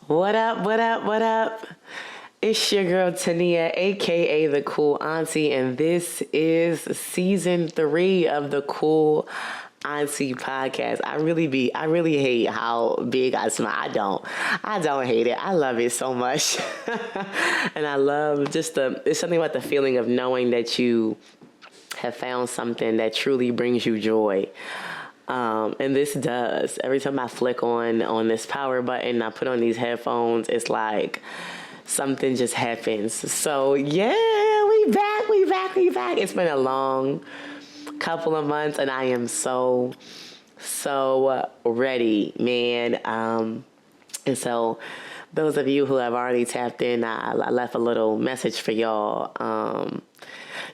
What up, what up, what up? It's your girl Tania, aka the Cool Auntie, and this is season 3 of the Cool Auntie podcast. I really hate how big I smile. I don't hate it. I love it so much. And I love it's something about the feeling of knowing that you have found something that truly brings you joy. And this does. Every time I flick on this power button, I put on these headphones, it's like something just happens. So yeah, we back. It's been a long couple of months, and I am so ready, man. And so those of you who have already tapped in, I left a little message for y'all.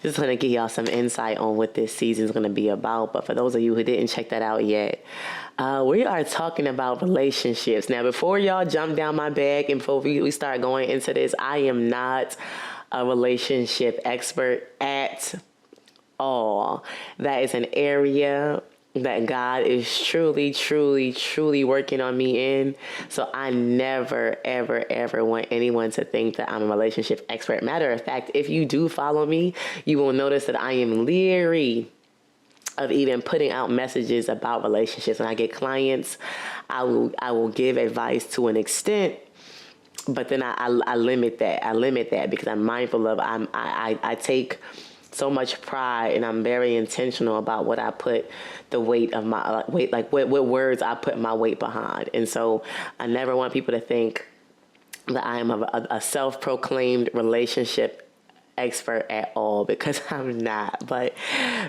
Just going to give y'all some insight on what this season is going to be about. But for those of you who didn't check that out yet, we are talking about relationships. Now, before y'all jump down my back and before we start going into this, I am not a relationship expert at all. That is an area that God is truly working on me in. So I never, ever want anyone to think that I'm a relationship expert. Matter of fact, if you do follow me, you will notice that I am leery of even putting out messages about relationships. When I get clients, I will give advice to an extent, but then I limit that. I limit that because I'm mindful of I take so much pride, and I'm very intentional about what I put the weight of my weight, like what words I put my weight behind. And so I never want people to think that I am a self-proclaimed relationship expert at all, because I'm not. But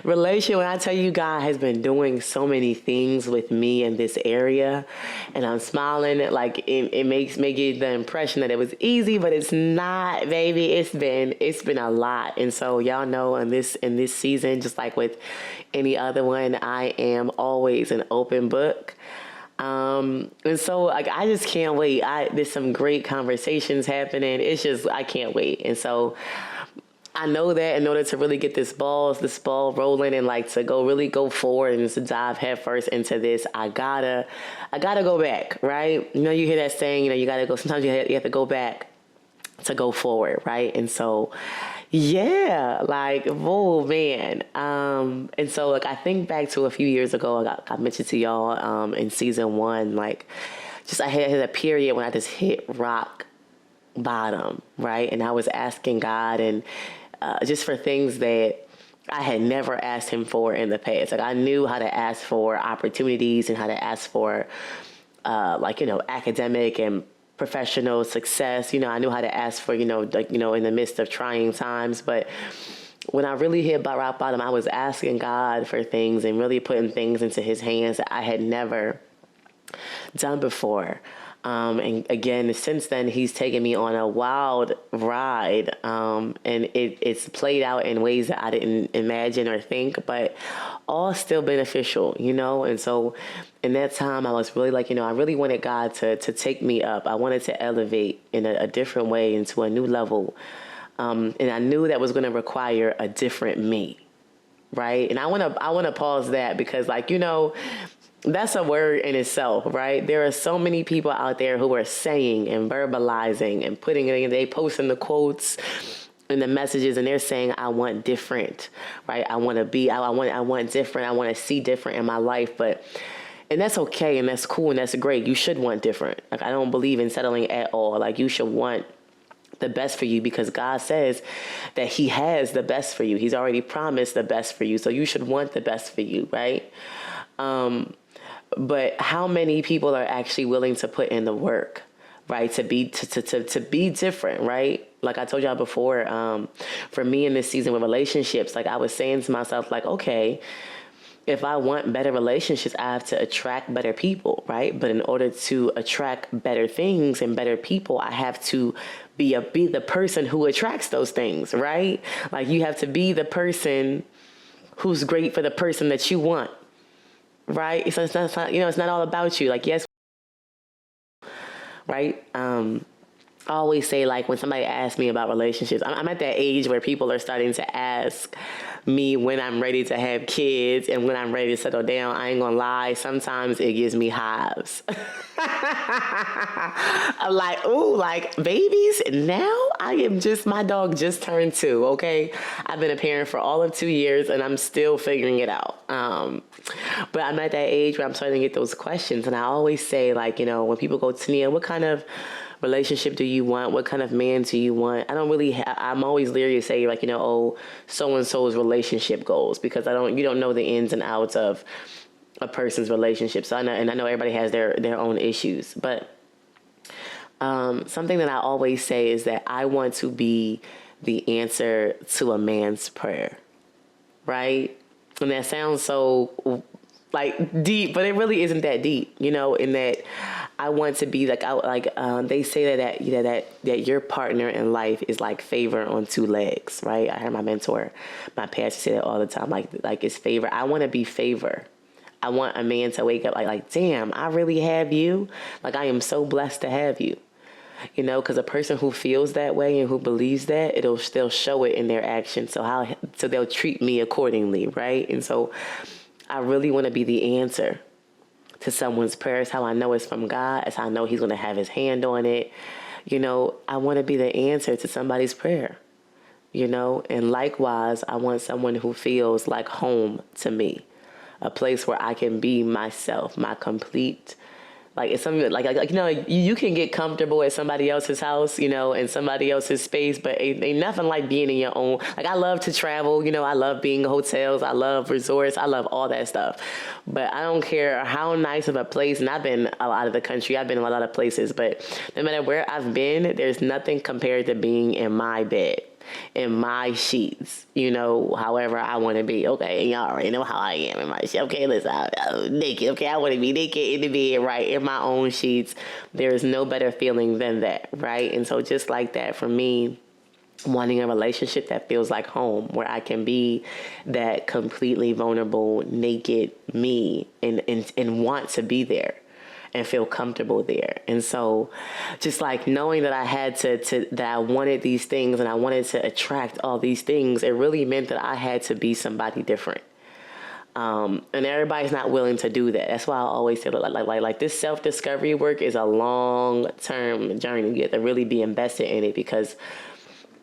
when I tell you, God has been doing so many things with me in this area, and I'm smiling, like it makes me get the impression that it was easy, but it's not, baby. It's been a lot. And so y'all know in this season, just like with any other one, I am always an open book. And so like I just can't wait. There's some great conversations happening. It's just I can't wait. And so I know that in order to really get this ball rolling and like to really go forward and to dive headfirst into this, I gotta go back, right? You know, you hear that saying, you gotta go. Sometimes you have to go back to go forward, right? And so, yeah, like, oh man. And so like I think back to a few years ago, I mentioned to y'all in season 1, like just I had a period when I just hit rock bottom, right? And I was asking God and just for things that I had never asked him for in the past. Like I knew how to ask for opportunities and how to ask for academic and professional success. I knew how to ask for, in the midst of trying times. But when I really hit rock bottom, I was asking God for things and really putting things into his hands that I had never done before. And again, since then, he's taken me on a wild ride, and it's played out in ways that I didn't imagine or think, but all still beneficial, And so in that time, I was really like, I really wanted God to take me up. I wanted to elevate in a different way into a new level. And I knew that was going to require a different me, right? And I want to pause that because, that's a word in itself, right? There are so many people out there who are saying and verbalizing and putting it in, they posting the quotes and the messages, and they're saying, I want different, right? I want different. I want to see different in my life. And that's okay. And that's cool. And that's great. You should want different. Like, I don't believe in settling at all. Like, you should want the best for you because God says that he has the best for you. He's already promised the best for you. So you should want the best for you, right? But how many people are actually willing to put in the work, right? To be different, right? Like I told y'all before, for me in this season with relationships, like I was saying to myself, like, okay, if I want better relationships, I have to attract better people, right? But in order to attract better things and better people, I have to be the person who attracts those things, right? Like you have to be the person who's great for the person that you want. Right? It's not, it's not all about you. Like, yes, right? I always say, like, when somebody asks me about relationships, I'm at that age where people are starting to ask me when I'm ready to have kids and when I'm ready to settle down. I ain't gonna lie, sometimes it gives me hives. I'm like, ooh, like, babies? Now my dog just turned 2, okay? I've been a parent for all of 2 years and I'm still figuring it out. But I'm at that age where I'm starting to get those questions. And I always say, like, when people go to me, what kind of relationship do you want? What kind of man do you want? I don't really I'm always leery to say, like, oh, so-and-so's relationship goals, because you don't know the ins and outs of a person's relationship. So I know everybody has their own issues, but something that I always say is that I want to be the answer to a man's prayer, right? And that sounds so, like, deep, but it really isn't that deep, in that I want to be they say that your partner in life is like favor on 2 legs, right? I heard my mentor, my pastor, say that all the time, like it's favor. I want to be favor. I want a man to wake up like, damn, I really have you. Like, I am so blessed to have you. Because a person who feels that way and who believes that, they'll show it in their actions. So they'll treat me accordingly, right? And so I really want to be the answer to someone's prayer. It's how I know it's from God. It's how I know He's going to have His hand on it. I want to be the answer to somebody's prayer. And likewise, I want someone who feels like home to me, a place where I can be myself, my complete. Like, it's something you can get comfortable at somebody else's house, in somebody else's space, but ain't nothing like being in your own. Like, I love to travel, I love being in hotels, I love resorts, I love all that stuff. But I don't care how nice of a place, and I've been a lot of the country, I've been in a lot of places, but no matter where I've been, there's nothing compared to being in my bed, in my sheets, however I want to be. Okay, y'all already know how I am in my sheets. Okay, listen, I'm naked. Okay, I want to be naked in the bed, right, in my own sheets. There is no better feeling than that, right? And so just like that, for me, wanting a relationship that feels like home, where I can be that completely vulnerable, naked me and want to be there and feel comfortable there. And so just like knowing that I had that I wanted these things and I wanted to attract all these things, it really meant that I had to be somebody different. And everybody's not willing to do that. That's why I always say, like this self-discovery work is a long-term journey. You have to really be invested in it, because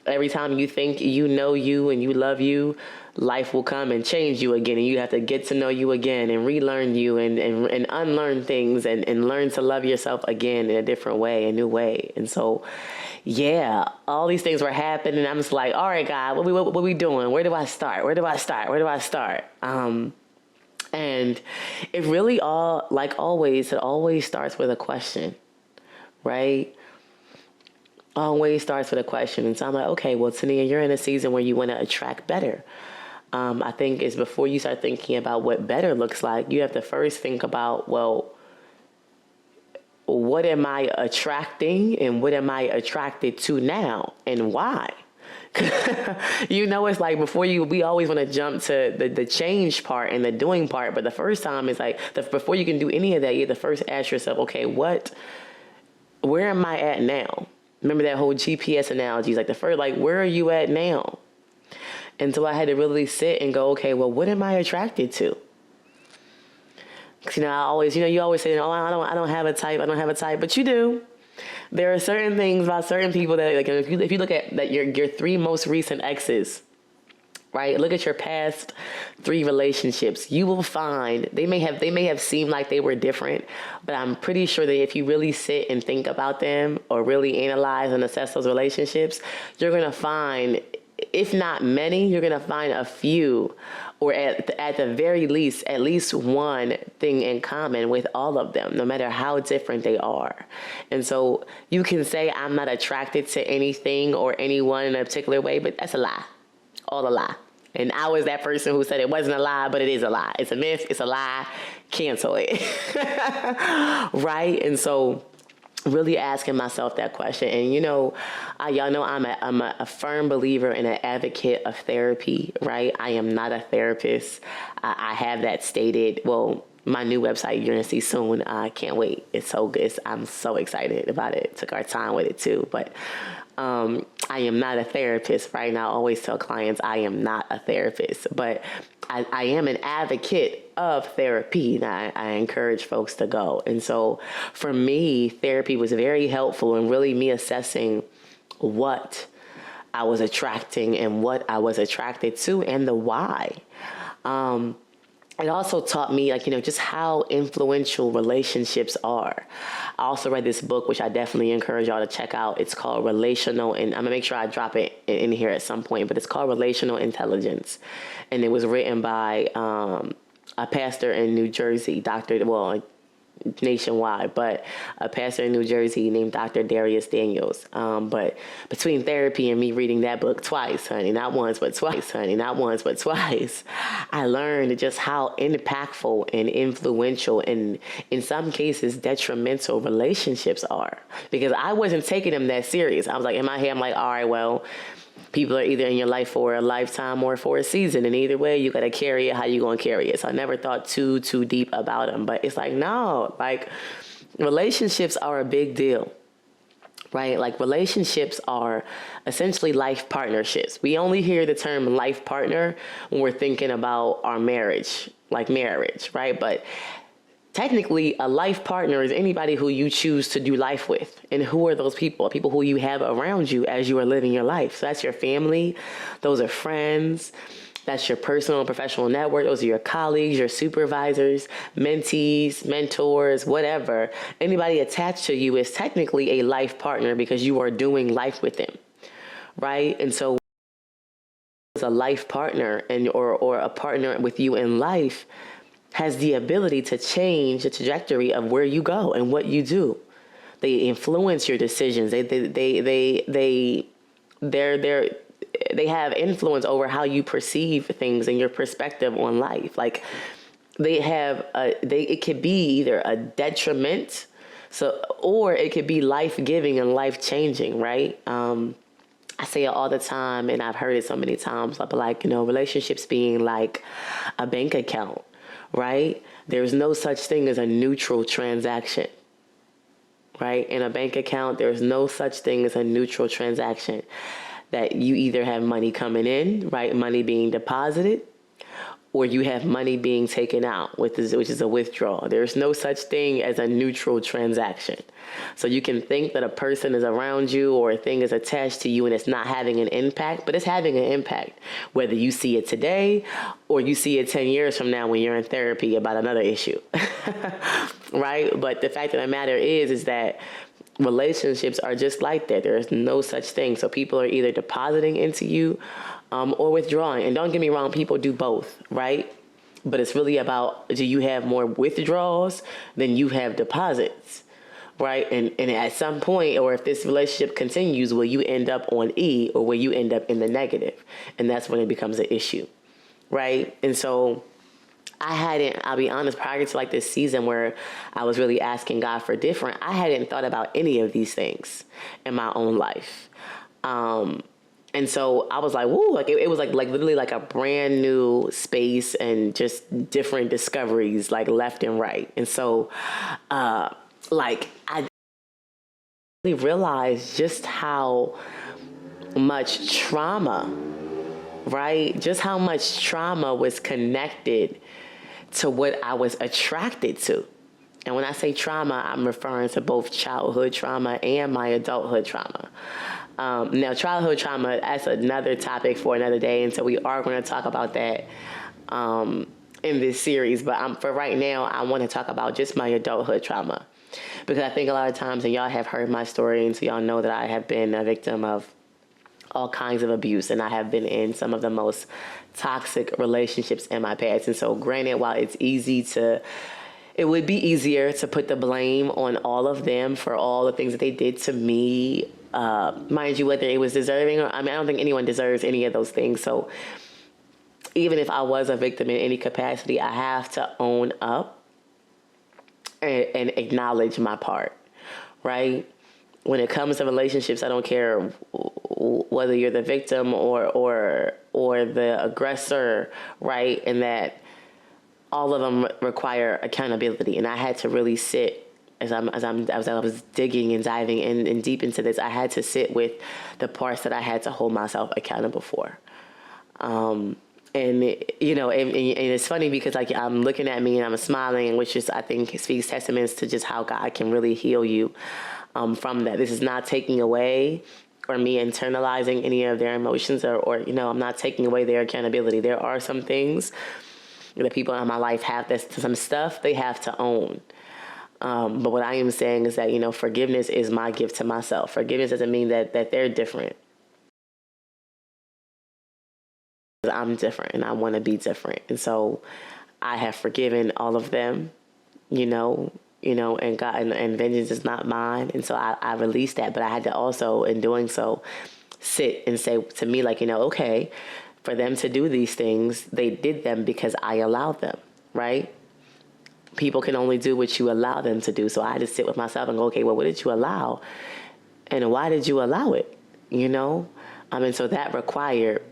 every time you think you know you and you love you, life will come and change you again, and you have to get to know you again and relearn you and unlearn things and learn to love yourself again in a different way, a new way. And so, yeah, all these things were happening. I'm just like, all right, God, what we doing? Where do I start? And it really it always starts with a question, right? Always starts with a question. And so I'm like, okay, well, Tania, you're in a season where you want to attract better. I think it's before you start thinking about what better looks like, you have to first think about, well, what am I attracting and what am I attracted to now and why? It's like we always want to jump to the change part and the doing part. But the first time is like, before you can do any of that, you have to first ask yourself, okay, where am I at now? Remember that whole GPS analogy? It's like where are you at now? And so I had to really sit and go, okay, well, what am I attracted to? Because, I always, you always say, oh, I don't have a type, but you do. There are certain things about certain people that, like, if you look at your 3 most recent exes, right? Look at your past 3 relationships. You will find they may have seemed like they were different, but I'm pretty sure that if you really sit and think about them or really analyze and assess those relationships, you're going to find, if not many, you're going to find a few, or at the very least, at least one thing in common with all of them, no matter how different they are. And so you can say, I'm not attracted to anything or anyone in a particular way, but that's a lie. All a lie. And I was that person who said it wasn't a lie, but it is a lie. It's a myth. It's a lie. Cancel it. Right? And so really asking myself that question. And, y'all know I'm a firm believer and an advocate of therapy, right? I am not a therapist. I have that stated. Well, my new website you're going to see soon. I can't wait. It's so good. I'm so excited about it. Took our time with it too. But I am not a therapist, right? And I always tell clients I am not a therapist, but I am an advocate of therapy, and I encourage folks to go. And so for me, therapy was very helpful in really me assessing what I was attracting and what I was attracted to and the why. It also taught me, just how influential relationships are. I also read this book, which I definitely encourage y'all to check out. It's called Relational, and I'm gonna make sure I drop it in here at some point, but it's called Relational Intelligence. And it was written by a pastor in New Jersey, nationwide, but a pastor in New Jersey named Dr. Darius Daniels. But between therapy and me reading that book twice, honey, not once, but twice, I learned just how impactful and influential and in some cases detrimental relationships are. Because I wasn't taking them that serious. I was like, in my head, I'm like, all right, well, people are either in your life for a lifetime or for a season. And either way, you got to carry it how you going to carry it. So I never thought too deep about them. But it's like, no, relationships are a big deal, right? Like relationships are essentially life partnerships. We only hear the term life partner when we're thinking about our marriage, like marriage, right? But technically, a life partner is anybody who you choose to do life with. And who are those people? People who you have around you as you are living your life. So that's your family. Those are friends. That's your personal and professional network. Those are your colleagues, your supervisors, mentees, mentors, whatever. Anybody attached to you is technically a life partner because you are doing life with them, right? And so as a life partner or a partner with you in life has the ability to change the trajectory of where you go and what you do. They influence your decisions. They have influence over how you perceive things and your perspective on life. Like it could be either a detriment, or it could be life-giving and life-changing, right? I say it all the time, and I've heard it so many times. Relationships being like a bank account. Right? There's no such thing as a neutral transaction, right? In a bank account, there's no such thing as a neutral transaction that you either have money coming in, right? Money being deposited, or you have money being taken out, which is a withdrawal. There's no such thing as a neutral transaction. So you can think that a person is around you or a thing is attached to you and it's not having an impact, but it's having an impact, whether you see it today or you see it 10 years from now when you're in therapy about another issue, right? But the fact of the matter is that relationships are just like that. There is no such thing. So people are either depositing into you or withdrawing. And don't get me wrong, people do both, right? But it's really about, do you have more withdrawals than you have deposits, right? And at some point, or if this relationship continues, will you end up on E or will you end up in the negative? And that's when it becomes an issue, right? And so I'll be honest, prior to this season where I was really asking God for different, I hadn't thought about any of these things in my own life. And so I was like, woo, it was literally like a brand new space and just different discoveries, left and right. And so, I really realized just how much trauma, right? Just how much trauma was connected to what I was attracted to. And when I say trauma, I'm referring to both childhood trauma and my adulthood trauma. Now, childhood trauma, that's another topic for another day, and so we are going to talk about that in this series. But for right now, I want to talk about just my adulthood trauma. Because I think a lot of times, and y'all have heard my story, and so y'all know that I have been a victim of all kinds of abuse, and I have been in some of the most toxic relationships in my past. And so granted, while it would be easier to put the blame on all of them for all the things that they did to me, mind you, whether it was deserving or, I don't think anyone deserves any of those things. So even if I was a victim in any capacity, I have to own up and acknowledge my part, right? When it comes to relationships, I don't care whether you're the victim or the aggressor, right? And that all of them require accountability. And I had to really sit as I was digging and diving in and deep into this. I had to sit with the parts that I had to hold myself accountable for. And it's funny because like I'm looking at me and I'm smiling, which is, I think, speaks testaments to just how God can really heal you from that. This is not taking away or me internalizing any of their emotions or I'm not taking away their accountability. There are some things that people in my life have, that's some stuff they have to own. But what I am saying is that, forgiveness is my gift to myself. Forgiveness doesn't mean that they're different. I'm different and I want to be different. And so I have forgiven all of them, and God, and vengeance is not mine. And so I released that, but I had to also, in doing so, sit and say to me, like, okay, for them to do these things, they did them because I allowed them, right? People can only do what you allow them to do. So I had to sit with myself and go, okay, well, what did you allow? And why did you allow it? And so that required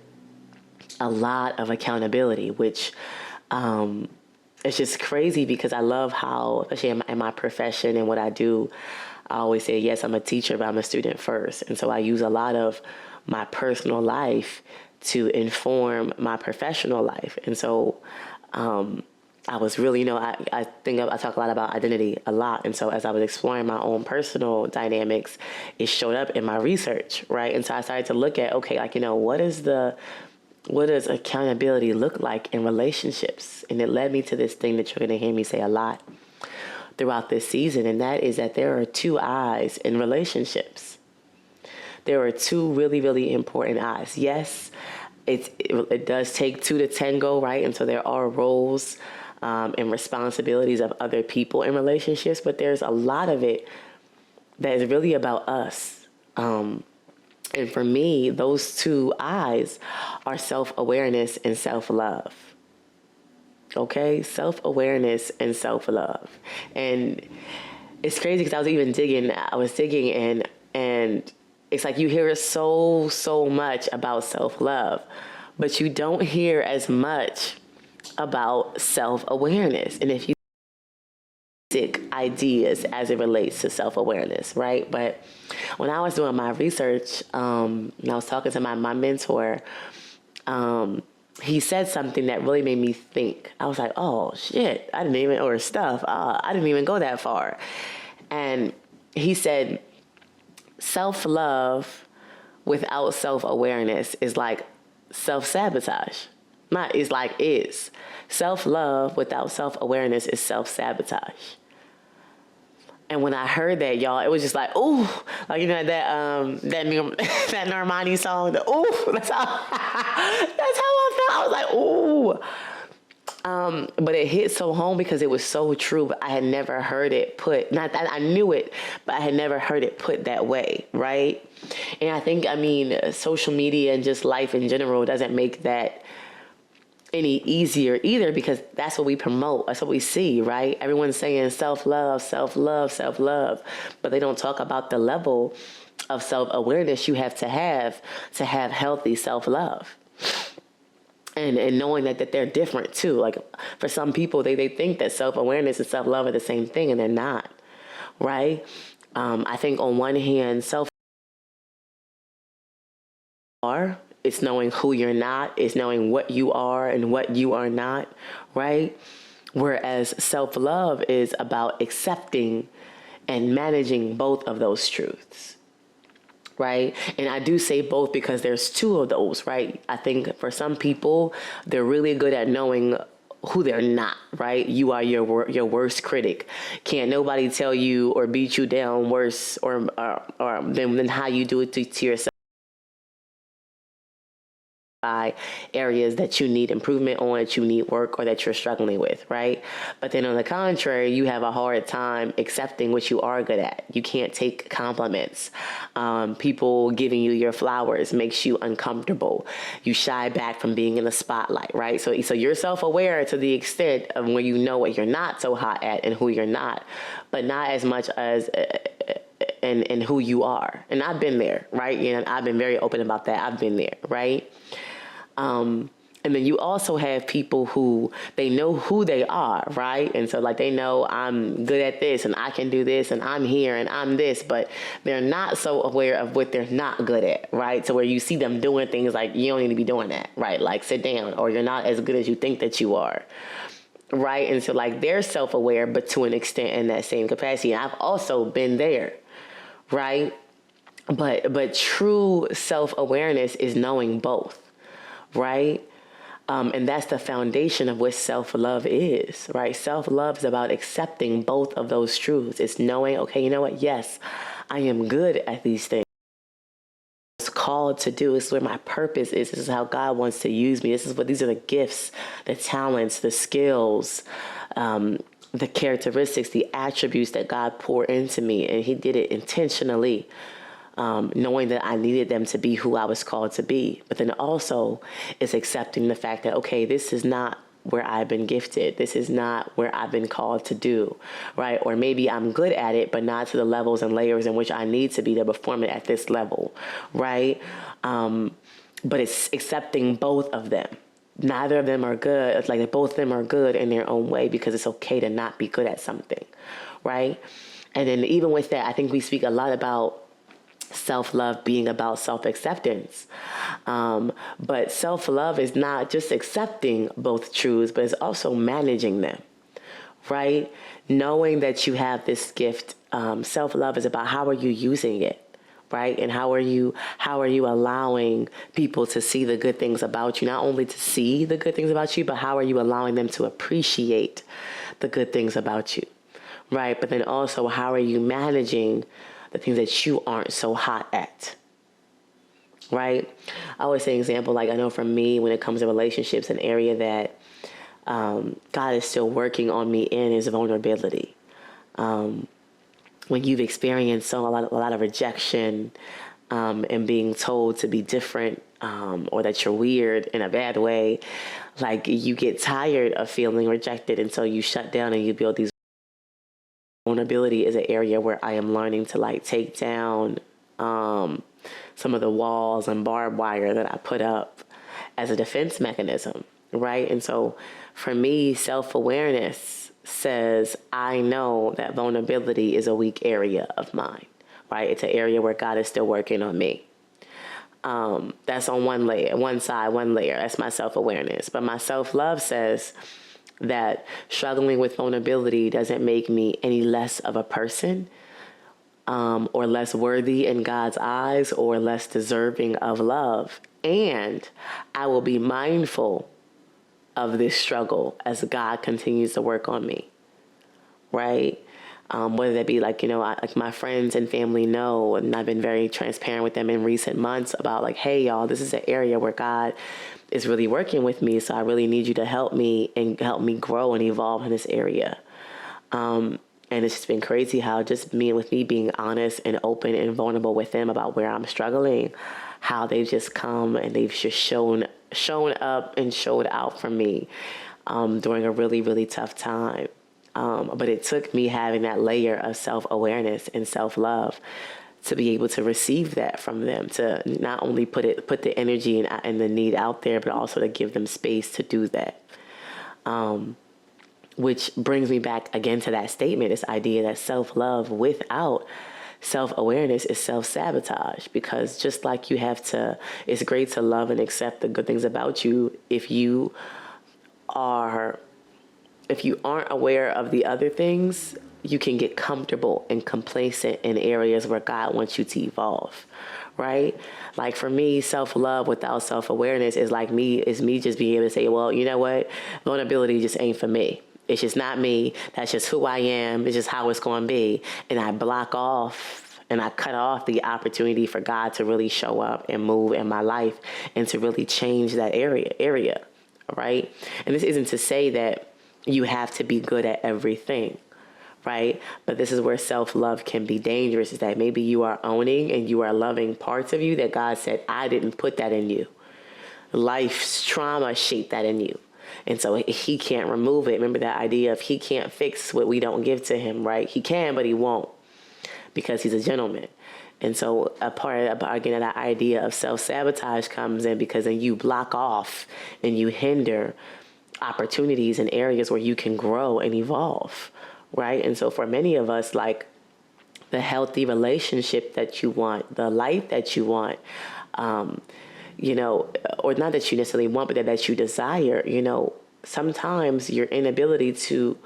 a lot of accountability, which it's just crazy because I love how, especially in my profession and what I do, I always say, yes, I'm a teacher, but I'm a student first. And so I use a lot of my personal life to inform my professional life. And so I was really, I think I talk a lot about identity a lot. And so as I was exploring my own personal dynamics, it showed up in my research, right? And so I started to look at, okay, like, what does accountability look like in relationships? And it led me to this thing that you're going to hear me say a lot throughout this season. And that is that there are two I's in relationships. There are two really, really important I's. Yes, it does take two to tango, right? And so there are roles and responsibilities of other people in relationships, but there's a lot of it that is really about us. And for me, those two I's are self-awareness and self-love. Okay? Self-awareness and self-love. And it's crazy because I was digging and it's like you hear so much about self-love, but you don't hear as much about self-awareness. And if you ideas as it relates to self-awareness, right? But when I was doing my research, and I was talking to my mentor, he said something that really made me think. I was like, oh shit, I didn't even go that far. And he said, self-love without self-awareness is like self-sabotage. Is. Self-love without self-awareness is self-sabotage. And when I heard that, y'all, it was just like, ooh, like, that Normani song, ooh, that's how I felt. I was like, ooh. But it hit so home because it was so true, but I had never heard it put, not that I knew it, but I had never heard it put that way, right? And I think, social media and just life in general doesn't make that any easier either, because that's what we promote. That's what we see, right? Everyone's saying self-love, self-love, self-love, but they don't talk about the level of self-awareness you have to have healthy self-love. And knowing that they're different too. Like for some people, they think that self-awareness and self-love are the same thing, and they're not, right? I think on one hand, it's knowing who you're not. It's knowing what you are and what you are not, right? Whereas self-love is about accepting and managing both of those truths, right? And I do say both because there's two of those, right? I think for some people, they're really good at knowing who they're not, right? You are your worst critic. Can't nobody tell you or beat you down worse or than how you do it to yourself. By areas that you need improvement on, that you need work, or that you're struggling with, right? But then on the contrary, you have a hard time accepting what you are good at. You can't take compliments. People giving you your flowers makes you uncomfortable. You shy back from being in the spotlight, right? So you're self-aware to the extent of when you know what you're not so hot at and who you're not, but not as much as and who you are. And I've been there, right? I've been very open about that. I've been there, right? And then you also have people who they know who they are, right? And so like they know I'm good at this and I can do this and I'm here and I'm this, but they're not so aware of what they're not good at, right? So where you see them doing things like you don't need to be doing that, right? Like sit down, or you're not as good as you think that you are. Right. And so like they're self-aware, but to an extent in that same capacity. And I've also been there. Right. But true self-awareness is knowing both. Right. And that's the foundation of what self-love is, right? Self-love is about accepting both of those truths. It's knowing, okay, you know what? Yes, I am good at these things. It's called to do. This is where my purpose is. This is how God wants to use me. These are the gifts, the talents, the skills, the characteristics, the attributes that God poured into me. And he did it intentionally. Knowing that I needed them to be who I was called to be. But then also is accepting the fact that, okay, this is not where I've been gifted. This is not where I've been called to do, right? Or maybe I'm good at it, but not to the levels and layers in which I need to be to perform it at this level, right? But it's accepting both of them. Neither of them are good. It's like both of them are good in their own way, because it's okay to not be good at something, right? And then even with that, I think we speak a lot about self-love being about self-acceptance. But self-love is not just accepting both truths, but it's also managing them, right? Knowing that you have this gift. Self-love is about how are you using it, right? And how are you allowing people to see the good things about you? Not only to see the good things about you, but how are you allowing them to appreciate the good things about you, right? But then also, how are you managing the things that you aren't so hot at, right? I always say an example, like I know for me, when it comes to relationships, an area that God is still working on me in is vulnerability. When you've experienced a lot of rejection and being told to be different or that you're weird in a bad way, like you get tired of feeling rejected, and so you shut down and you build these. Vulnerability is an area where I am learning to like take down some of the walls and barbed wire that I put up as a defense mechanism, right? And so for me, self-awareness says I know that vulnerability is a weak area of mine, right? It's an area where God is still working on me. That's on one layer, one side, one layer. That's my self-awareness. But my self-love says that struggling with vulnerability doesn't make me any less of a person or less worthy in God's eyes or less deserving of love. And I will be mindful of this struggle as God continues to work on me, right? Whether that be like, like my friends and family know, and I've been very transparent with them in recent months about like, hey, y'all, this is an area where God is really working with me. So I really need you to help me and help me grow and evolve in this area. And it's just been crazy how just with me being honest and open and vulnerable with them about where I'm struggling, how they've just come and they've just shown up and showed out for me during a really, really tough time. But it took me having that layer of self-awareness and self-love to be able to receive that from them, to not only put the energy and the need out there, but also to give them space to do that. Which brings me back again to that statement, this idea that self-love without self-awareness is self-sabotage, because just like it's great to love and accept the good things about you, if you aren't aware of the other things, you can get comfortable and complacent in areas where God wants you to evolve, right? Like for me, self-love without self-awareness is me just being able to say, well, you know what? Vulnerability just ain't for me. It's just not me. That's just who I am. It's just how it's going to be. And I block off and I cut off the opportunity for God to really show up and move in my life and to really change that area, right? And this isn't to say that you have to be good at everything, right? But this is where self-love can be dangerous, is that maybe you are owning and you are loving parts of you that God said, I didn't put that in you. Life's trauma shaped that in you. And so he can't remove it. Remember that idea of he can't fix what we don't give to him, right? He can, but he won't, because he's a gentleman. And so a part of, again, that idea of self-sabotage comes in, because then you block off and you hinder opportunities and areas where you can grow and evolve, right? And so for many of us, like, the healthy relationship that you want, the life that you want, you know, or not that you necessarily want, but that you desire, you know, sometimes your inability to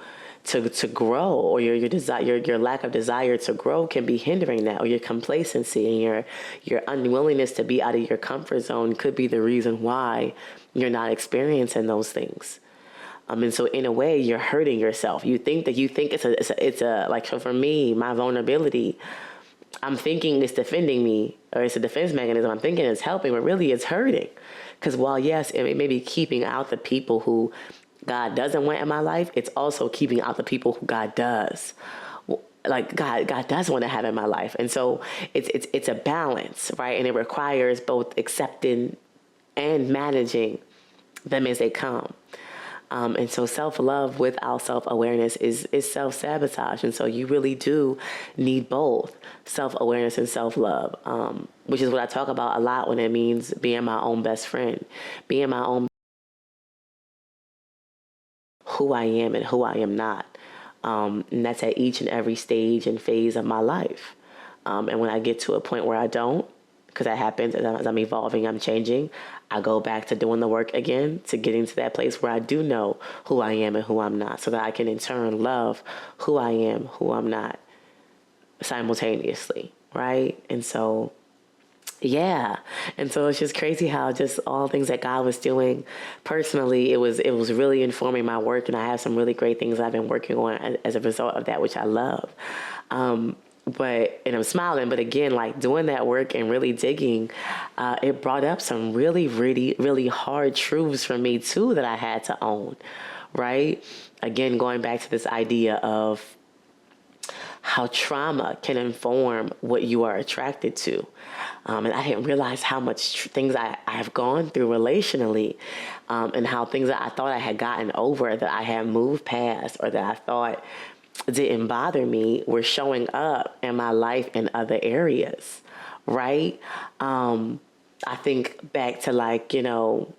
grow, or your desire, your lack of desire to grow, can be hindering that, or your complacency and your unwillingness to be out of your comfort zone could be the reason why you're not experiencing those things. And so in a way, you're hurting yourself. You think it's a like, so for me, my vulnerability, I'm thinking it's defending me, or it's a defense mechanism. I'm thinking it's helping, but really it's hurting. Because while, yes, it may be keeping out the people who God doesn't want in my life, it's also keeping out the people who God does. Like, God does want to have in my life. And so it's a balance, right? And it requires both accepting and managing them as they come. And so self-love without self-awareness is self-sabotage. And so you really do need both self-awareness and self-love, which is what I talk about a lot when it means being my own best friend, being my own, who I am and who I am not. And that's at each and every stage and phase of my life. And when I get to a point where I don't, because that happens as I'm evolving, I'm changing, I go back to doing the work again, to getting to that place where I do know who I am and who I'm not, so that I can in turn love who I am, who I'm not, simultaneously, right? And so, yeah. And so it's just crazy how just all things that God was doing personally, it was really informing my work, and I have some really great things I've been working on as a result of that, which I love. And I'm smiling, but again, like, doing that work and really digging, it brought up some really, really, really hard truths for me too, that I had to own, right? Again, going back to this idea of how trauma can inform what you are attracted to. And I didn't realize how much things I've gone through relationally, and how things that I thought I had gotten over, that I had moved past, or that I thought didn't bother me, were showing up in my life in other areas, right? I think back to, like, you know,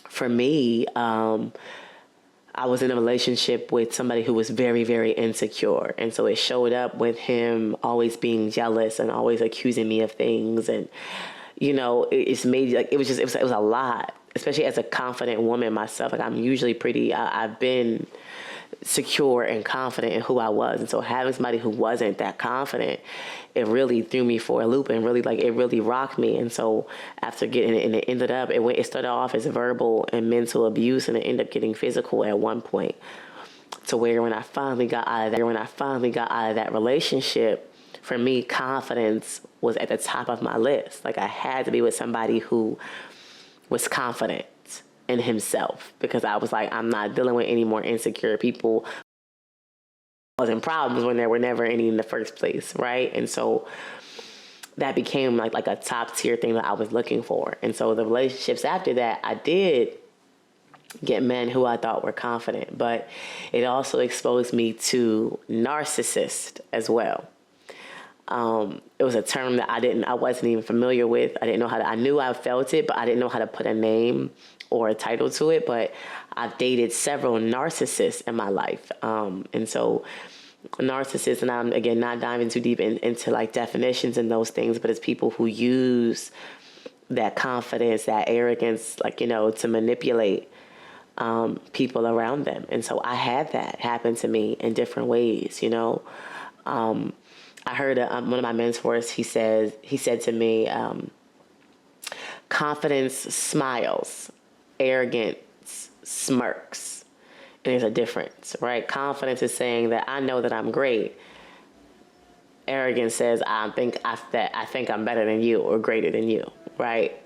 for me, I was in a relationship with somebody who was very, very insecure. And so it showed up with him always being jealous and always accusing me of things. And, you know, it's made, like, it was a lot, especially as a confident woman myself. Like, I'm usually I've been secure and confident in who I was. And so having somebody who wasn't that confident, it really threw me for a loop, and really, like, it really rocked me. And so after getting it, and it ended up, it started off as verbal and mental abuse, and it ended up getting physical at one point, to where when I finally got out of that relationship, for me, confidence was at the top of my list. Like, I had to be with somebody who was confident in himself, because I was like, I'm not dealing with any more insecure people causing problems when there were never any in the first place, right? And so that became like a top tier thing that I was looking for. And so the relationships after that, I did get men who I thought were confident, but it also exposed me to narcissists as well. It was a term that I wasn't even familiar with. I didn't know I knew I felt it, but I didn't know how to put a name or a title to it. But I've dated several narcissists in my life. And so narcissists, and I'm, again, not diving too deep into like definitions and those things, but it's people who use that confidence, that arrogance, like, you know, to manipulate people around them. And so I had that happen to me in different ways, you know. I heard one of my mentors, he said to me, confidence smiles, arrogance smirks. And there's a difference, right? Confidence is saying that I know that I'm great. Arrogance says I think I'm better than you or greater than you, right?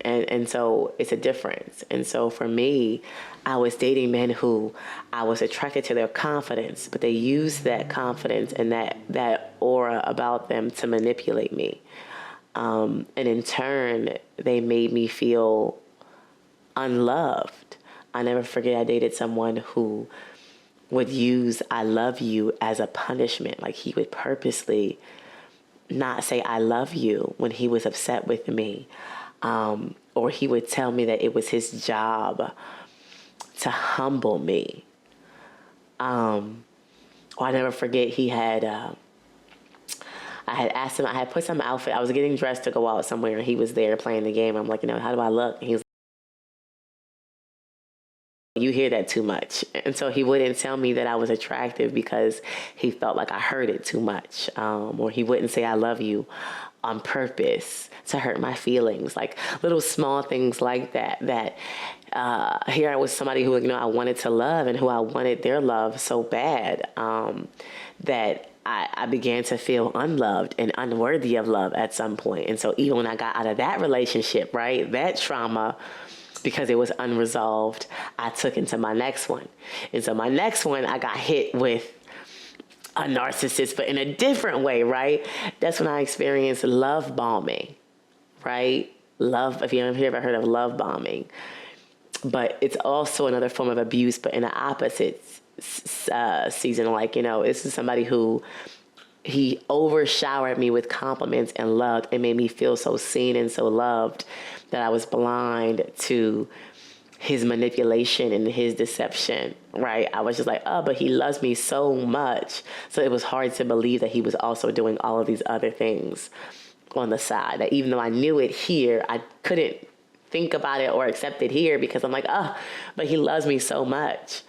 And so it's a difference. And so for me, I was dating men who I was attracted to their confidence, but they used that confidence and that aura about them to manipulate me. And in turn, they made me feel unloved. I never forget, I dated someone who would use "I love you" as a punishment. Like, he would purposely not say I love you when he was upset with me. Or he would tell me that it was his job to humble me. Or I never forget, he had, I had asked him, I had put some outfit, I was getting dressed to go out somewhere, and he was there playing the game. I'm like, how do I look? And he was like, you hear that too much. And so he wouldn't tell me that I was attractive because he felt like I heard it too much. Or he wouldn't say I love you on purpose to hurt my feelings, like little small things like that, here I was somebody who, I wanted to love and who I wanted their love so bad, that I began to feel unloved and unworthy of love at some point. And so even when I got out of that relationship, right, that trauma, because it was unresolved, I took into my next one. And so my next one, I got hit with a narcissist, but in a different way, right? That's when I experienced love bombing, right? Love, if you ever heard of love bombing. But it's also another form of abuse, but in the opposite season. Like, this is somebody who, he overshowered me with compliments and love and made me feel so seen and so loved that I was blind to his manipulation and his deception, right? I was just like, oh, but he loves me so much. So it was hard to believe that he was also doing all of these other things on the side. That even though I knew it here, I couldn't think about it or accept it here because I'm like, oh, but he loves me so much.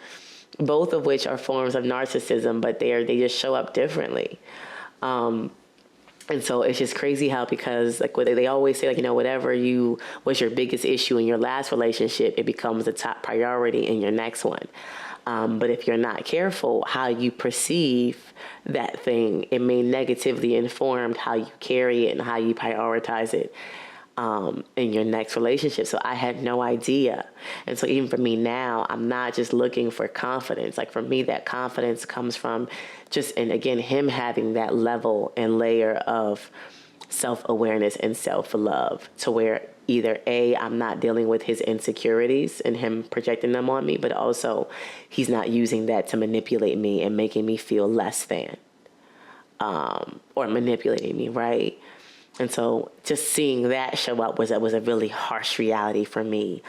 Both of which are forms of narcissism, but they just show up differently. And so it's just crazy how, because like what they always say, like, whatever was your biggest issue in your last relationship, it becomes the top priority in your next one. But if you're not careful, how you perceive that thing, it may negatively inform how you carry it and how you prioritize it in your next relationship. So I had no idea. And so even for me now, I'm not just looking for confidence. Like for me, that confidence comes from and again, him having that level and layer of self-awareness and self-love to where either A, I'm not dealing with his insecurities and him projecting them on me, but also he's not using that to manipulate me and making me feel less than, or manipulating me, right? And so just seeing that show up was a really harsh reality for me.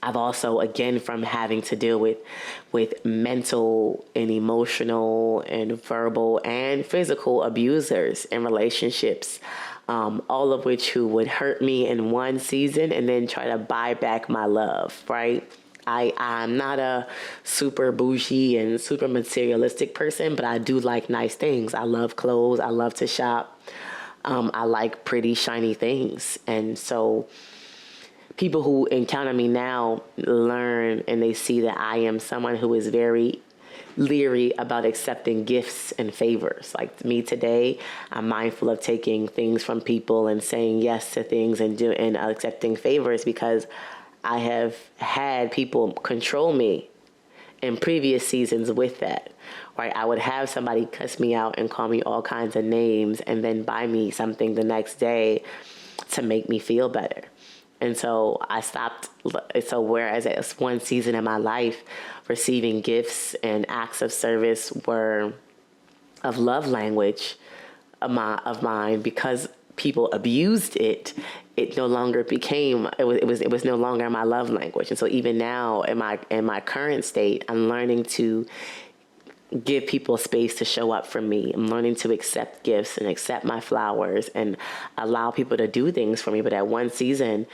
I've also, again, from having to deal with mental and emotional and verbal and physical abusers in relationships, all of which who would hurt me in one season and then try to buy back my love, right? I'm not a super bougie and super materialistic person, but I do like nice things. I love clothes. I love to shop. I like pretty, shiny things. And so people who encounter me now learn and they see that I am someone who is very leery about accepting gifts and favors. Like me today, I'm mindful of taking things from people and saying yes to things and accepting favors because I have had people control me in previous seasons with that, right? I would have somebody cuss me out and call me all kinds of names and then buy me something the next day to make me feel better. And so I stopped. So whereas at one season in my life, receiving gifts and acts of service were of love language of mine, because people abused it, it no longer became, it was no longer my love language. And so even now in my current state, I'm learning to give people space to show up for me. I'm learning to accept gifts and accept my flowers and allow people to do things for me. But at one season,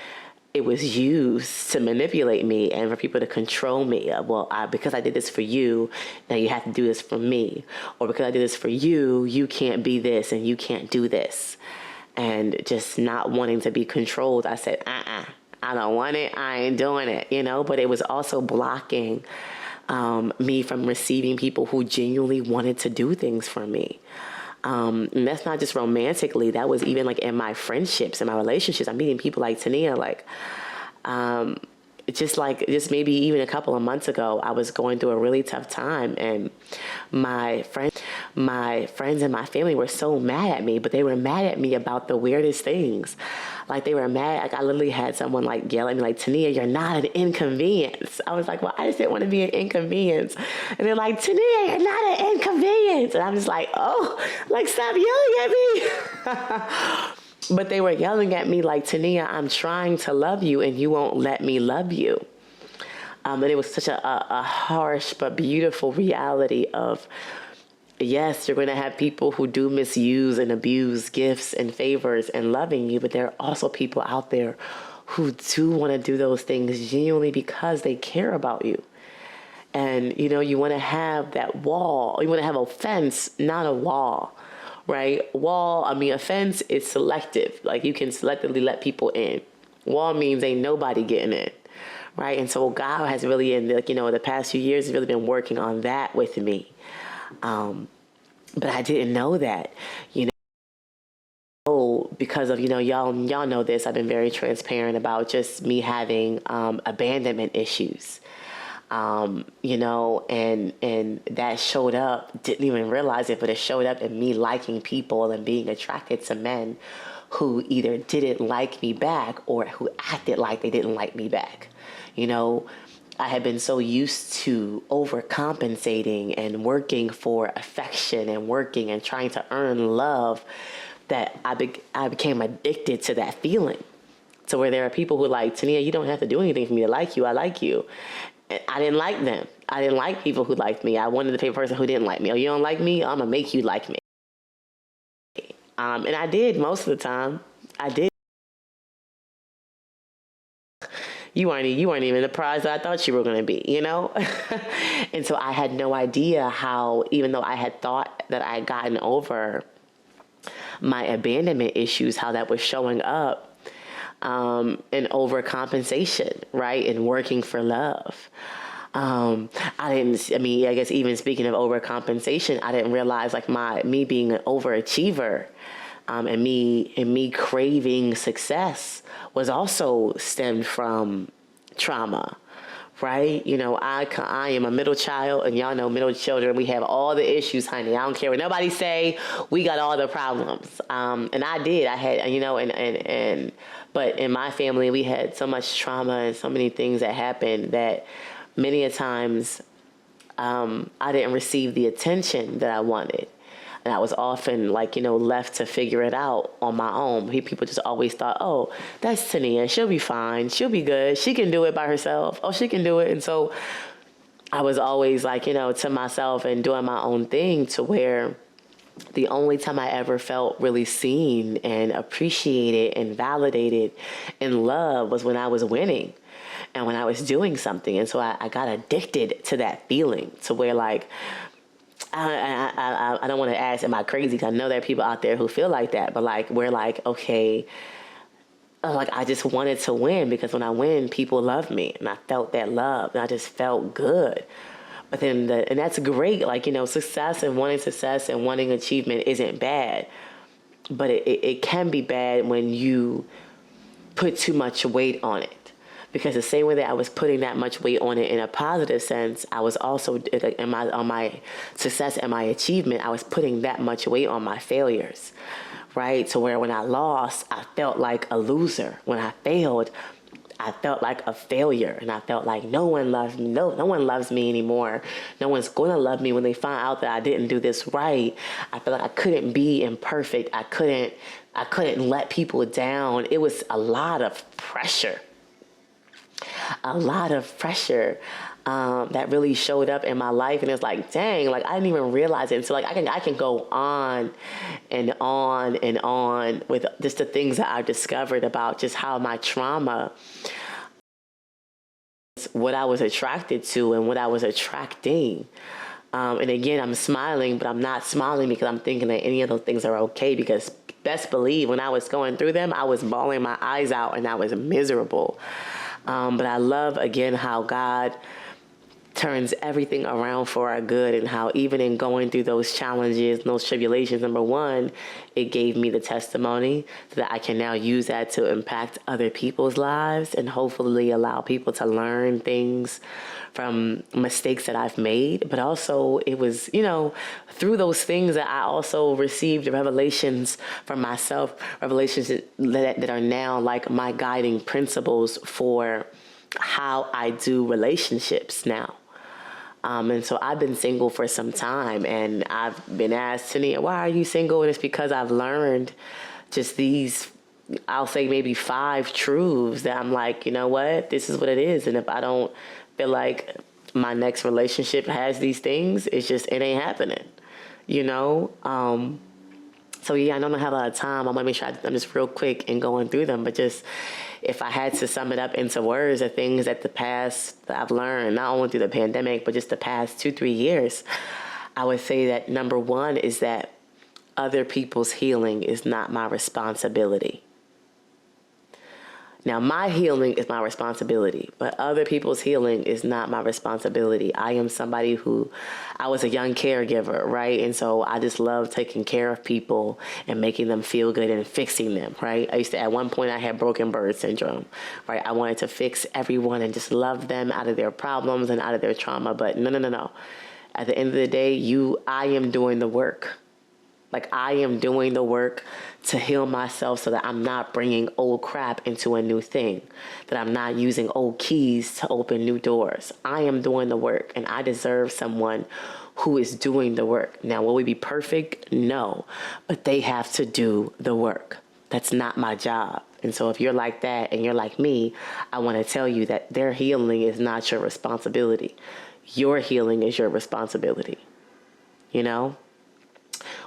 it was used to manipulate me and for people to control me. Well, because I did this for you, now you have to do this for me. Or because I did this for you, you can't be this and you can't do this. And just not wanting to be controlled, I said, I don't want it. I ain't doing it, But it was also blocking me from receiving people who genuinely wanted to do things for me. And that's not just romantically. That was even like in my friendships and my relationships. I'm meeting people like Tania, just maybe even a couple of months ago, I was going through a really tough time, and my friends and my family were so mad at me, but they were mad at me about the weirdest things. Like they were mad. Like I literally had someone like yell at me like, Tania, you're not an inconvenience. I was like, well, I just didn't want to be an inconvenience. And they're like, Tania, you're not an inconvenience. And I'm just like, oh, like stop yelling at me. But they were yelling at me like, Tania, I'm trying to love you and you won't let me love you. And it was such a harsh but beautiful reality of, yes, you're going to have people who do misuse and abuse gifts and favors and loving you, but there are also people out there who do want to do those things genuinely because they care about you. And, you know, you want to have that wall. You want to have a fence, not a wall, right? A fence is selective. Like you can selectively let people in. Wall means ain't nobody getting in. Right. And so God has really, in the past few years, has really been working on that with me. But I didn't know that, because of, y'all know this. I've been very transparent about just me having abandonment issues, and that showed up, didn't even realize it, but it showed up in me liking people and being attracted to men who either didn't like me back or who acted like they didn't like me back. I had been so used to overcompensating and working for affection and working and trying to earn love that I became addicted to that feeling. So where there are people who like, Tania, you don't have to do anything for me to like you. I like you. And I didn't like them. I didn't like people who liked me. I wanted to be a person who didn't like me. Oh, you don't like me? I'm going to make you like me. And I did most of the time. I did. You weren't even the prize that I thought you were going to be, And so I had no idea how, even though I had thought that I had gotten over my abandonment issues, how that was showing up in overcompensation, right? And working for love. I guess even speaking of overcompensation, I didn't realize like me being an overachiever and me craving success was also stemmed from trauma, right? I am a middle child, and y'all know middle children, we have all the issues, honey. I don't care what nobody say, we got all the problems. And I did, I had, but in my family, we had so much trauma and so many things that happened that many a times I didn't receive the attention that I wanted. And I was often left to figure it out on my own. People just always thought, oh, that's Tania. She'll be fine. She'll be good. She can do it by herself. Oh, she can do it. And so I was always to myself and doing my own thing, to where the only time I ever felt really seen and appreciated and validated and loved was when I was winning and when I was doing something. And so I got addicted to that feeling, to where I don't want to ask, am I crazy? Because I know there are people out there who feel like that, but okay, I just wanted to win, because when I win, people love me, and I felt that love, and I just felt good. But then, and that's great, success and wanting achievement isn't bad, but it can be bad when you put too much weight on it. Because the same way that I was putting that much weight on it in a positive sense, I was also, on my success and my achievement, I was putting that much weight on my failures, right? To where when I lost, I felt like a loser. When I failed, I felt like a failure, and I felt like no one loves me. No one loves me anymore. No one's going to love me when they find out that I didn't do this right. I felt like I couldn't be imperfect. I couldn't let people down. It was a lot of pressure. That really showed up in my life, and it's like, dang, I didn't even realize it. And so I can go on and on and on with just the things that I've discovered about just how my trauma, what I was attracted to and what I was attracting. And again, I'm smiling, but I'm not smiling because I'm thinking that any of those things are okay, because best believe when I was going through them, I was bawling my eyes out and I was miserable. But I love, again, how God turns everything around for our good, and how even in going through those challenges and those tribulations, number one, it gave me the testimony so that I can now use that to impact other people's lives and hopefully allow people to learn things from mistakes that I've made. But also it was, through those things that I also received revelations from myself, revelations that are now like my guiding principles for how I do relationships now. And so I've been single for some time, and I've been asked, Tania, why are you single? And it's because I've learned just these, I'll say maybe 5 truths that I'm like, you know what, this is what it is. And if I don't feel like my next relationship has these things, it ain't happening, So yeah, I don't have a lot of time. I'm gonna make sure I'm just real quick in going through them, but just if I had to sum it up into words, the things that I've learned, not only through the pandemic, but just the past 2-3 years, I would say that number one is that other people's healing is not my responsibility. Now, my healing is my responsibility, but other people's healing is not my responsibility. I am somebody I was a young caregiver, right? And so I just love taking care of people and making them feel good and fixing them, right? At one point, I had broken bird syndrome, right? I wanted to fix everyone and just love them out of their problems and out of their trauma. But no. At the end of the day, I am doing the work. Like, I am doing the work to heal myself so that I'm not bringing old crap into a new thing, that I'm not using old keys to open new doors. I am doing the work, and I deserve someone who is doing the work. Now, will we be perfect? No, but they have to do the work. That's not my job. And so if you're like that and you're like me, I want to tell you that their healing is not your responsibility. Your healing is your responsibility,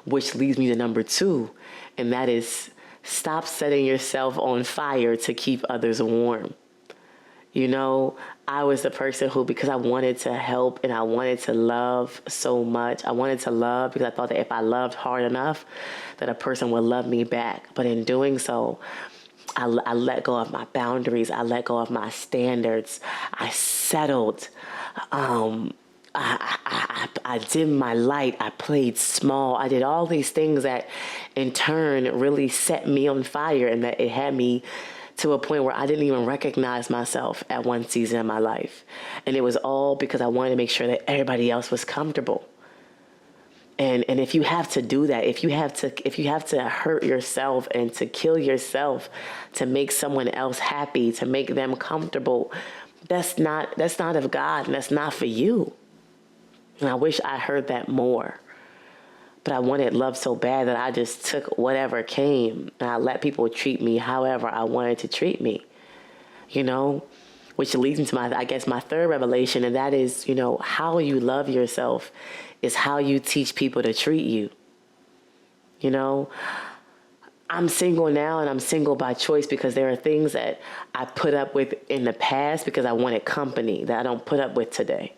Which leads me to number 2, and that is stop setting yourself on fire to keep others warm. I was the person who, because I wanted to help and I wanted to love so much, I wanted to love because I thought that if I loved hard enough, that a person would love me back. But in doing so, I let go of my boundaries. I let go of my standards. I settled. I dimmed my light. I played small. I did all these things that in turn really set me on fire, and that it had me to a point where I didn't even recognize myself at one season of my life. And it was all because I wanted to make sure that everybody else was comfortable. And if you have to do that, if you have to hurt yourself and to kill yourself to make someone else happy, to make them comfortable, that's not of God, and that's not for you. And I wish I heard that more. But I wanted love so bad that I just took whatever came, and I let people treat me however I wanted to treat me, which leads me to my third revelation, and that is, how you love yourself is how you teach people to treat you. I'm single now, and I'm single by choice because there are things that I put up with in the past because I wanted company that I don't put up with today.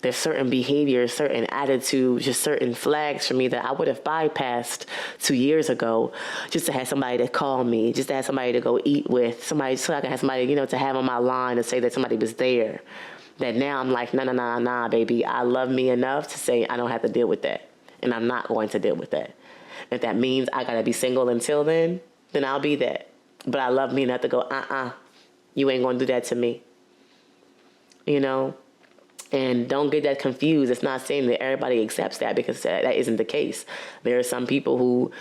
There's certain behaviors, certain attitudes, just certain flags for me that I would have bypassed 2 years ago just to have somebody to call me, just to have somebody to go eat with, so I can have somebody, to have on my line to say that somebody was there. That now I'm like, nah, baby. I love me enough to say I don't have to deal with that. And I'm not going to deal with that. If that means I got to be single until then I'll be that. But I love me enough to go, you ain't going to do that to me. And don't get that confused. It's not saying that everybody accepts that, because that isn't the case. There are some people who,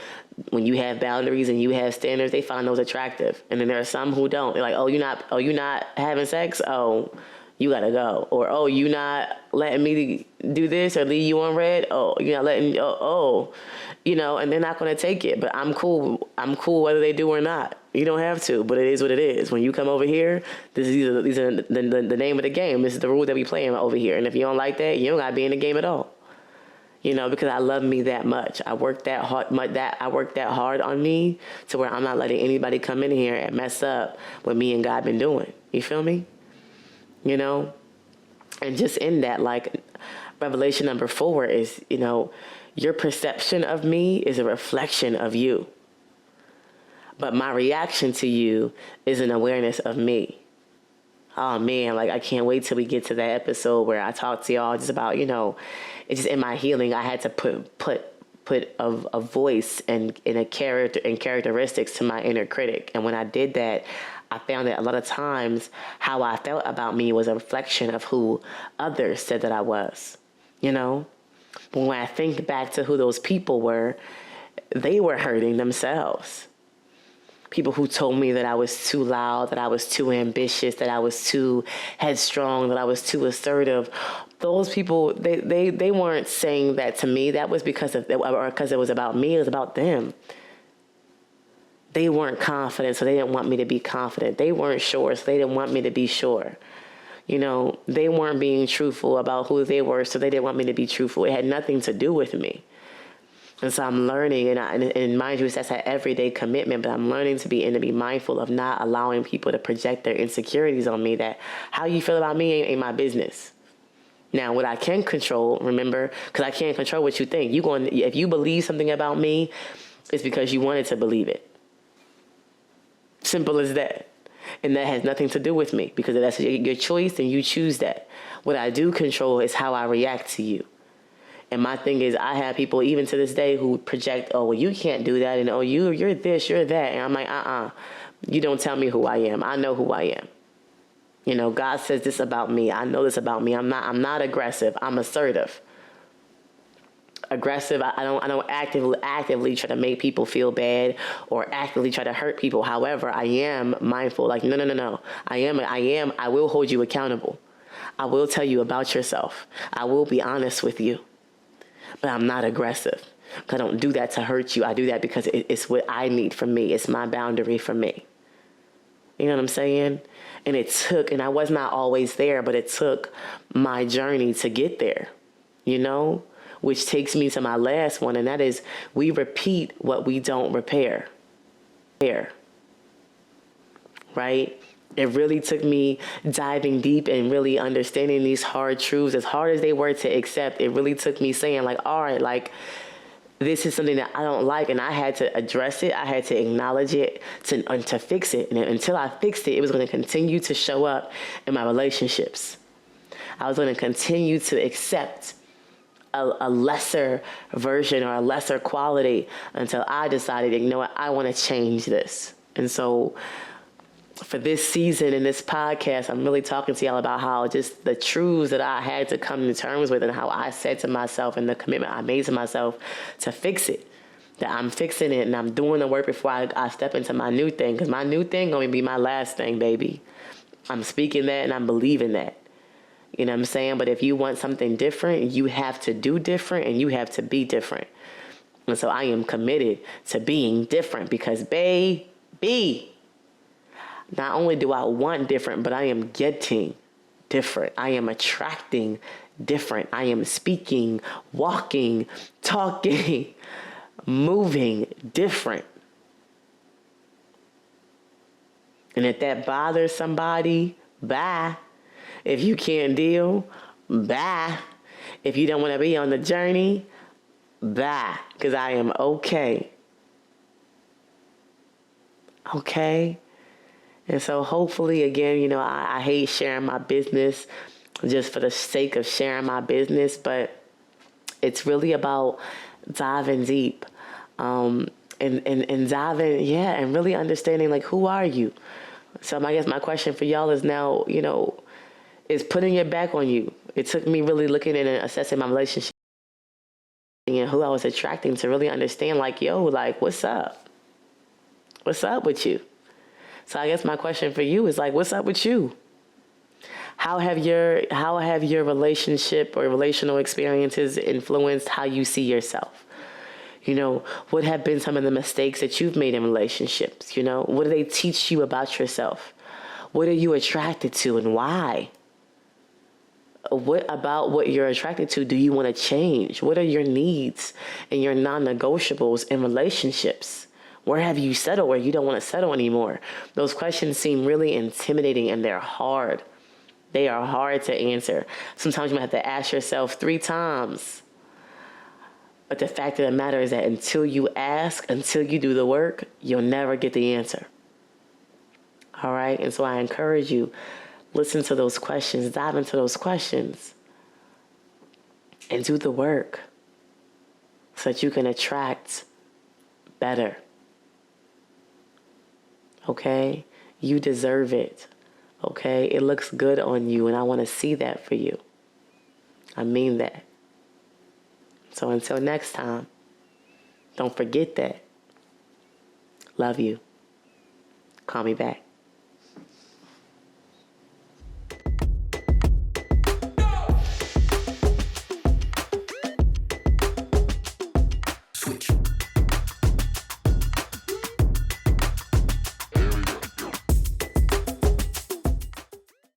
when you have boundaries and you have standards, they find those attractive. And then there are some who don't. They're like, you're not having sex? Oh, you gotta go. Or, you not letting me do this or leave you on red? Oh, you're not letting me, and they're not gonna take it. But I'm cool. I'm cool whether they do or not. You don't have to, but it is what it is. When you come over here, these are the name of the game. This is the rule that we playing over here. And if you don't like that, you don't gotta be in the game at all. Because I love me that much. I worked that hard on me to where I'm not letting anybody come in here and mess up what me and God been doing. You feel me? And just in that, like, revelation number 4 is, your perception of me is a reflection of you. But my reaction to you is an awareness of me. oh man, like I can't wait till we get to that episode where I talk to y'all just about, it's just in my healing. I had to put a voice and in a character and characteristics to my inner critic. And when I did that, I found that a lot of times how I felt about me was a reflection of who others said that I was, But when I think back to who those people were, they were hurting themselves. People who told me that I was too loud, that I was too ambitious, that I was too headstrong, that I was too assertive. Those people, they weren't saying that to me. That was because it was about me. It was about them. They weren't confident, so they didn't want me to be confident. They weren't sure, so they didn't want me to be sure. They weren't being truthful about who they were, so they didn't want me to be truthful. It had nothing to do with me. And so I'm learning, and mind you, that's an everyday commitment, but I'm learning to be mindful of not allowing people to project their insecurities on me, that how you feel about me ain't my business. Now, what I can control, remember, because I can't control what you think. If you believe something about me, it's because you wanted to believe it. Simple as that. And that has nothing to do with me, because if that's your choice, then you choose that. What I do control is how I react to you. And my thing is, I have people even to this day who project, oh, well, you can't do that. And, oh, you're this, you're that. And I'm like, you don't tell me who I am. I know who I am. God says this about me. I know this about me. I'm not aggressive. I'm assertive. Aggressive, I don't actively try to make people feel bad or actively try to hurt people. However, I am mindful. Like, no. I will hold you accountable. I will tell you about yourself. I will be honest with you. But I'm not aggressive. I don't do that to hurt you. I do that because it's what I need from me. It's my boundary for me. You know what I'm saying? And I was not always there, but it took my journey to get there, which takes me to my last one. And that is, we repeat what we don't repair. Right? It really took me diving deep and really understanding these hard truths, as hard as they were to accept. It really took me saying, like, all right, like, this is something that I don't like, and I had to address it. I had to acknowledge it to fix it. And until I fixed it, it was going to continue to show up in my relationships. I was going to continue to accept a lesser version or a lesser quality until I decided, I want to change this. And so for this season in this podcast, I'm really talking to y'all about how just the truths that I had to come to terms with, and how I said to myself and the commitment I made to myself to fix it. That I'm fixing it and I'm doing the work before I step into my new thing. Because my new thing going to be my last thing, baby. I'm speaking that and I'm believing that. You know what I'm saying? But if you want something different, you have to do different and you have to be different. And so I am committed to being different because, baby, not only do I want different, but I am getting different. I am attracting different. I am speaking, walking, talking, moving different. And if that bothers somebody, bye. If you can't deal, bye. If you don't want to be on the journey, bye. Because I am okay. Okay? And so hopefully, again, I hate sharing my business just for the sake of sharing my business, but it's really about diving deep and diving, and really understanding, like, who are you? So I guess my question for y'all is now, is putting it back on you. It took me really looking at and assessing my relationship and who I was attracting to really understand, like, what's up? What's up with you? So I guess my question for you is, like, what's up with you? How have your relationship or relational experiences influenced how you see yourself? What have been some of the mistakes that you've made in relationships? What do they teach you about yourself? What are you attracted to and why? What about what you're attracted to do you want to change? What are your needs and your non-negotiables in relationships? Where have you settled where you don't want to settle anymore? Those questions seem really intimidating and they're hard. They are hard to answer. Sometimes you might have to ask yourself 3 times. But the fact of the matter is that until you ask, until you do the work, you'll never get the answer. All right? And so I encourage you, listen to those questions, dive into those questions, and do the work so that you can attract better. Okay? You deserve it. Okay? It looks good on you, and I want to see that for you. I mean that. So until next time, don't forget that. Love you. Call me back.